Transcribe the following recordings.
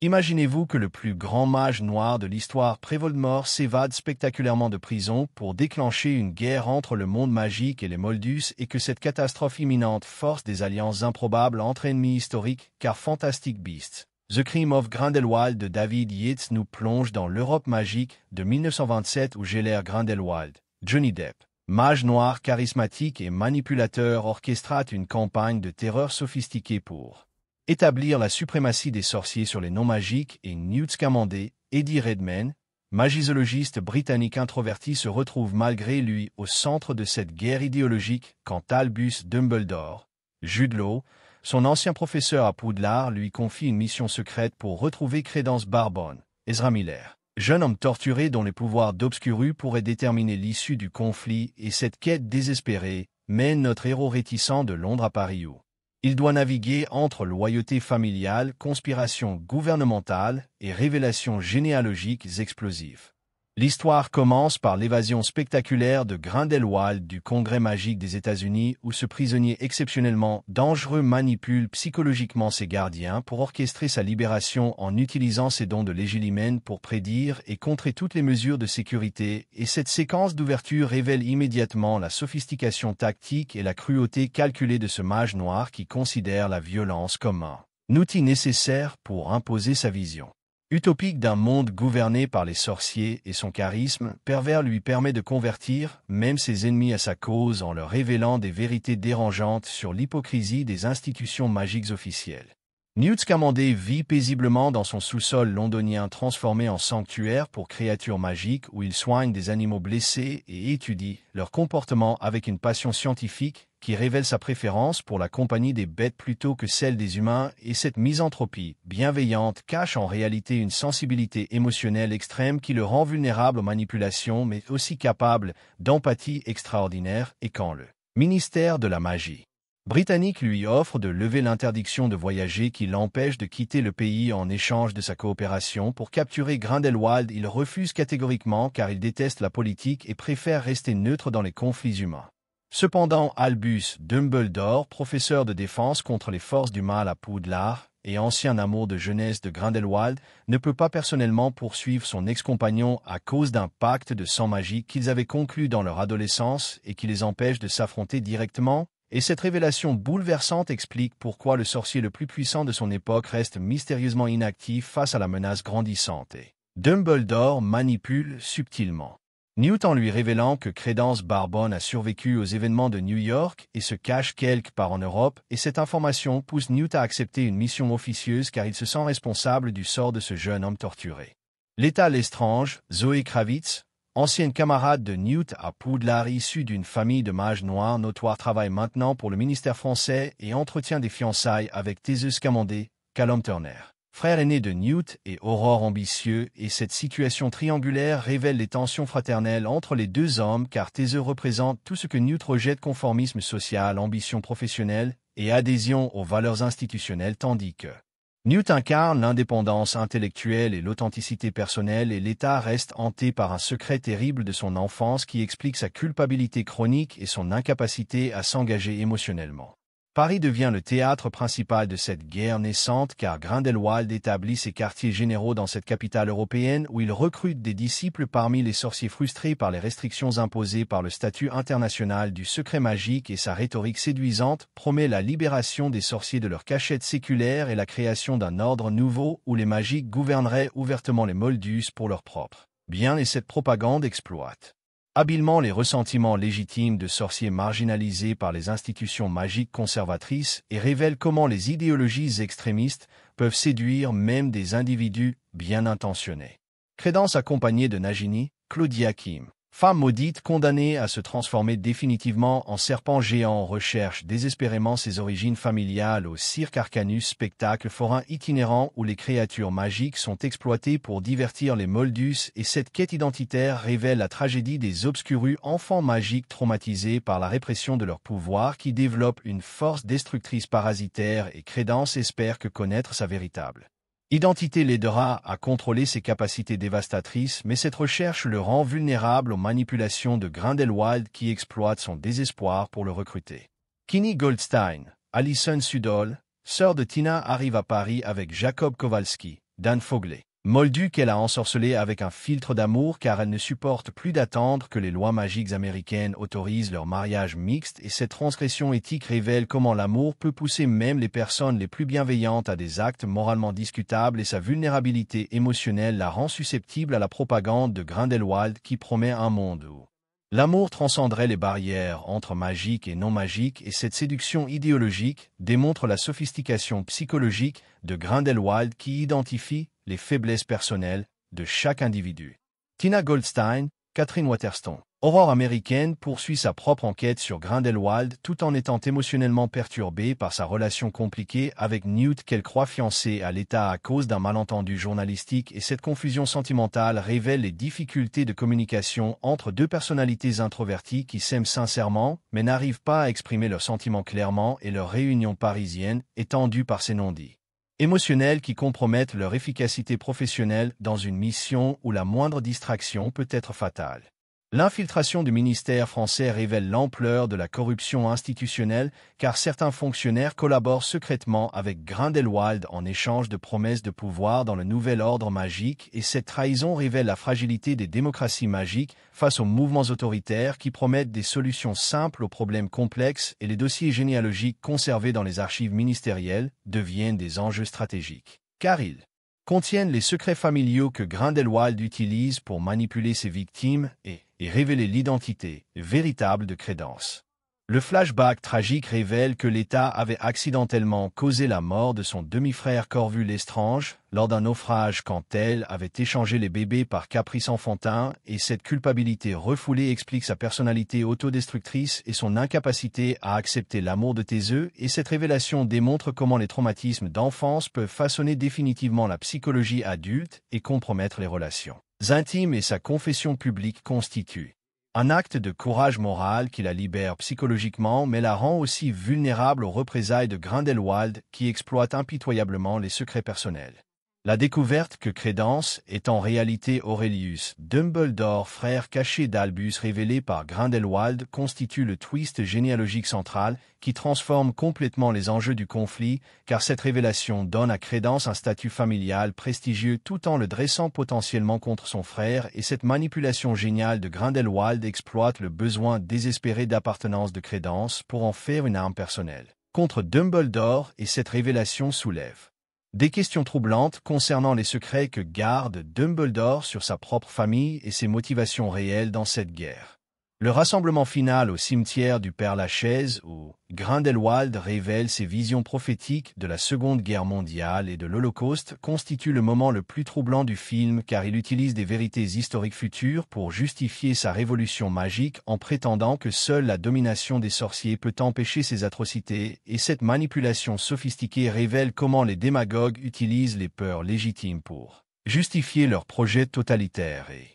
Imaginez-vous que le plus grand mage noir de l'histoire Pré-Voldemort s'évade spectaculairement de prison pour déclencher une guerre entre le monde magique et les Moldus et que cette catastrophe imminente force des alliances improbables entre ennemis historiques car Fantastic Beasts. The Crime of Grindelwald de David Yates nous plonge dans l'Europe magique de 1927 où Gellert Grindelwald, Johnny Depp, mage noir charismatique et manipulateur orchestrate une campagne de terreur sophistiquée pour établir la suprématie des sorciers sur les non-magiques et Newt Scamander, Eddie Redmayne, magisologiste britannique introverti se retrouve malgré lui au centre de cette guerre idéologique quand Albus Dumbledore, Jude Law, son ancien professeur à Poudlard lui confie une mission secrète pour retrouver Crédence Barbone, Ezra Miller, jeune homme torturé dont les pouvoirs d'Obscuru pourraient déterminer l'issue du conflit et cette quête désespérée mène notre héros réticent de Londres à Paris où il doit naviguer entre loyauté familiale, conspiration gouvernementale et révélations généalogiques explosives. L'histoire commence par l'évasion spectaculaire de Grindelwald du Congrès magique des États-Unis où ce prisonnier exceptionnellement dangereux manipule psychologiquement ses gardiens pour orchestrer sa libération en utilisant ses dons de légilimène pour prédire et contrer toutes les mesures de sécurité et cette séquence d'ouverture révèle immédiatement la sophistication tactique et la cruauté calculée de ce mage noir qui considère la violence comme un outil nécessaire pour imposer sa vision utopique d'un monde gouverné par les sorciers et son charisme pervers lui permet de convertir même ses ennemis à sa cause en leur révélant des vérités dérangeantes sur l'hypocrisie des institutions magiques officielles. Newt Scamander vit paisiblement dans son sous-sol londonien transformé en sanctuaire pour créatures magiques où il soigne des animaux blessés et étudie leur comportement avec une passion scientifique qui révèle sa préférence pour la compagnie des bêtes plutôt que celle des humains et cette misanthropie bienveillante cache en réalité une sensibilité émotionnelle extrême qui le rend vulnérable aux manipulations mais aussi capable d'empathie extraordinaire et quand le ministère de la magie britannique lui offre de lever l'interdiction de voyager qui l'empêche de quitter le pays en échange de sa coopération pour capturer Grindelwald, il refuse catégoriquement car il déteste la politique et préfère rester neutre dans les conflits humains. Cependant, Albus Dumbledore, professeur de défense contre les forces du mal à Poudlard et ancien amour de jeunesse de Grindelwald, ne peut pas personnellement poursuivre son ex-compagnon à cause d'un pacte de sang magique qu'ils avaient conclu dans leur adolescence et qui les empêche de s'affronter directement. Et cette révélation bouleversante explique pourquoi le sorcier le plus puissant de son époque reste mystérieusement inactif face à la menace grandissante et Dumbledore manipule subtilement Newt en lui révélant que Crédence Barbone a survécu aux événements de New York et se cache quelque part en Europe, et cette information pousse Newt à accepter une mission officieuse car il se sent responsable du sort de ce jeune homme torturé. L'état Lestrange, Zoé Kravitz, ancienne camarade de Newt à Poudlard issue d'une famille de mages noirs notoires travaille maintenant pour le ministère français et entretient des fiançailles avec Theseus Scamander, Callum Turner, frère aîné de Newt et Aurore ambitieux, et cette situation triangulaire révèle les tensions fraternelles entre les deux hommes car Theseus représente tout ce que Newt rejette conformisme social, ambition professionnelle et adhésion aux valeurs institutionnelles tandis que Newt incarne l'indépendance intellectuelle et l'authenticité personnelle et l'État reste hanté par un secret terrible de son enfance qui explique sa culpabilité chronique et son incapacité à s'engager émotionnellement. Paris devient le théâtre principal de cette guerre naissante car Grindelwald établit ses quartiers généraux dans cette capitale européenne où il recrute des disciples parmi les sorciers frustrés par les restrictions imposées par le statut international du secret magique et sa rhétorique séduisante promet la libération des sorciers de leur cachette séculaire et la création d'un ordre nouveau où les magiques gouverneraient ouvertement les Moldus pour leur propre bien et cette propagande exploite habilement les ressentiments légitimes de sorciers marginalisés par les institutions magiques conservatrices et révèle comment les idéologies extrémistes peuvent séduire même des individus bien intentionnés. Crédence accompagnée de Nagini, Claudia Kim, femme maudite condamnée à se transformer définitivement en serpent géant recherche désespérément ses origines familiales au Cirque Arcanus, spectacle forain itinérant où les créatures magiques sont exploitées pour divertir les Moldus et cette quête identitaire révèle la tragédie des obscurus enfants magiques traumatisés par la répression de leur pouvoir qui développent une force destructrice parasitaire et Crédence espère que connaître sa véritable identité l'aidera à contrôler ses capacités dévastatrices, mais cette recherche le rend vulnérable aux manipulations de Grindelwald qui exploite son désespoir pour le recruter. Kinney Goldstein, Alison Sudol, sœur de Tina arrive à Paris avec Jacob Kowalski, Dan Fogler. Moldu qu'elle a ensorcelé avec un filtre d'amour car elle ne supporte plus d'attendre que les lois magiques américaines autorisent leur mariage mixte et cette transgression éthique révèle comment l'amour peut pousser même les personnes les plus bienveillantes à des actes moralement discutables et sa vulnérabilité émotionnelle la rend susceptible à la propagande de Grindelwald qui promet un monde où l'amour transcenderait les barrières entre magique et non magique et cette séduction idéologique démontre la sophistication psychologique de Grindelwald qui identifie les faiblesses personnelles de chaque individu. Tina Goldstein, Catherine Waterston. Aurore américaine poursuit sa propre enquête sur Grindelwald tout en étant émotionnellement perturbée par sa relation compliquée avec Newt qu'elle croit fiancé à l'État à cause d'un malentendu journalistique et cette confusion sentimentale révèle les difficultés de communication entre deux personnalités introverties qui s'aiment sincèrement mais n'arrivent pas à exprimer leurs sentiments clairement et leur réunion parisienne est tendue par ces non-dits émotionnels qui compromettent leur efficacité professionnelle dans une mission où la moindre distraction peut être fatale. L'infiltration du ministère français révèle l'ampleur de la corruption institutionnelle car certains fonctionnaires collaborent secrètement avec Grindelwald en échange de promesses de pouvoir dans le nouvel ordre magique et cette trahison révèle la fragilité des démocraties magiques face aux mouvements autoritaires qui promettent des solutions simples aux problèmes complexes et les dossiers généalogiques conservés dans les archives ministérielles deviennent des enjeux stratégiques. Car ils contiennent les secrets familiaux que Grindelwald utilise pour manipuler ses victimes et révéler l'identité véritable de Crédence. Le flashback tragique révèle que l'État avait accidentellement causé la mort de son demi-frère Corvu Lestrange lors d'un naufrage quand elle avait échangé les bébés par caprice enfantin et cette culpabilité refoulée explique sa personnalité autodestructrice et son incapacité à accepter l'amour de Thésée et cette révélation démontre comment les traumatismes d'enfance peuvent façonner définitivement la psychologie adulte et compromettre les relations intimes et sa confession publique constitue un acte de courage moral qui la libère psychologiquement mais la rend aussi vulnérable aux représailles de Grindelwald qui exploite impitoyablement les secrets personnels. La découverte que Crédence est en réalité Aurelius Dumbledore, frère caché d'Albus révélé par Grindelwald, constitue le twist généalogique central qui transforme complètement les enjeux du conflit, car cette révélation donne à Crédence un statut familial prestigieux tout en le dressant potentiellement contre son frère et cette manipulation géniale de Grindelwald exploite le besoin désespéré d'appartenance de Crédence pour en faire une arme personnelle contre Dumbledore et cette révélation soulève des questions troublantes concernant les secrets que garde Dumbledore sur sa propre famille et ses motivations réelles dans cette guerre. Le rassemblement final au cimetière du Père-Lachaise où Grindelwald révèle ses visions prophétiques de la Seconde Guerre mondiale et de l'Holocauste constitue le moment le plus troublant du film car il utilise des vérités historiques futures pour justifier sa révolution magique en prétendant que seule la domination des sorciers peut empêcher ces atrocités et cette manipulation sophistiquée révèle comment les démagogues utilisent les peurs légitimes pour justifier leurs projets totalitaires et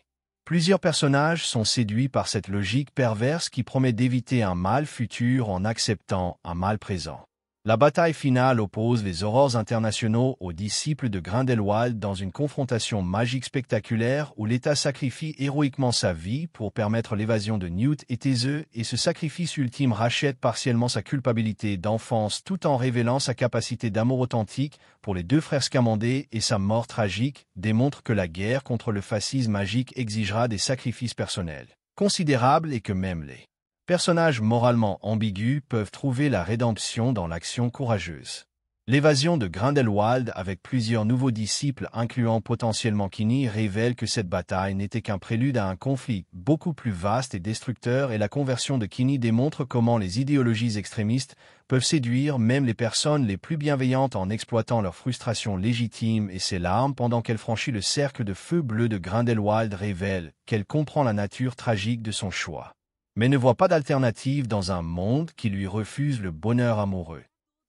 plusieurs personnages sont séduits par cette logique perverse qui promet d'éviter un mal futur en acceptant un mal présent. La bataille finale oppose les aurores internationaux aux disciples de Grindelwald dans une confrontation magique spectaculaire où l'État sacrifie héroïquement sa vie pour permettre l'évasion de Newt et Thésée et ce sacrifice ultime rachète partiellement sa culpabilité d'enfance tout en révélant sa capacité d'amour authentique pour les deux frères Scamandés et sa mort tragique démontre que la guerre contre le fascisme magique exigera des sacrifices personnels considérables et que même les personnages moralement ambigus peuvent trouver la rédemption dans l'action courageuse. L'évasion de Grindelwald avec plusieurs nouveaux disciples incluant potentiellement Ginny révèle que cette bataille n'était qu'un prélude à un conflit beaucoup plus vaste et destructeur et la conversion de Ginny démontre comment les idéologies extrémistes peuvent séduire même les personnes les plus bienveillantes en exploitant leur frustration légitime et ses larmes pendant qu'elle franchit le cercle de feu bleu de Grindelwald révèle qu'elle comprend la nature tragique de son choix mais ne voit pas d'alternative dans un monde qui lui refuse le bonheur amoureux.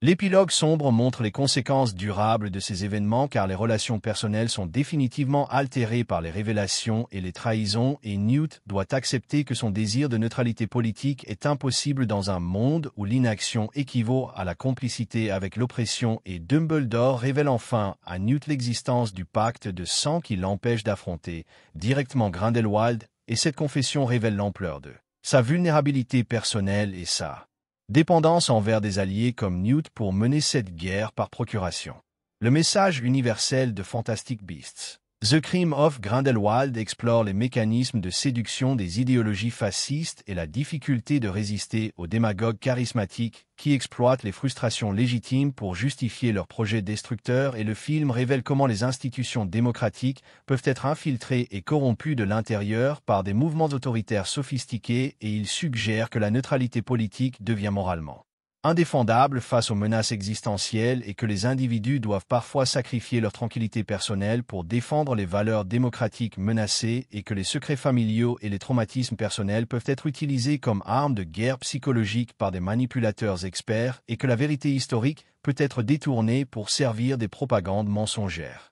L'épilogue sombre montre les conséquences durables de ces événements car les relations personnelles sont définitivement altérées par les révélations et les trahisons et Newt doit accepter que son désir de neutralité politique est impossible dans un monde où l'inaction équivaut à la complicité avec l'oppression et Dumbledore révèle enfin à Newt l'existence du pacte de sang qui l'empêche d'affronter directement Grindelwald et cette confession révèle l'ampleur de sa vulnérabilité personnelle et sa dépendance envers des alliés comme Newt pour mener cette guerre par procuration. Le message universel de Fantastic Beasts. The Crime of Grindelwald explore les mécanismes de séduction des idéologies fascistes et la difficulté de résister aux démagogues charismatiques qui exploitent les frustrations légitimes pour justifier leurs projets destructeurs, et le film révèle comment les institutions démocratiques peuvent être infiltrées et corrompues de l'intérieur par des mouvements autoritaires sophistiqués, et il suggère que la neutralité politique devient moralement indéfendable face aux menaces existentielles et que les individus doivent parfois sacrifier leur tranquillité personnelle pour défendre les valeurs démocratiques menacées, et que les secrets familiaux et les traumatismes personnels peuvent être utilisés comme armes de guerre psychologique par des manipulateurs experts, et que la vérité historique peut être détournée pour servir des propagandes mensongères.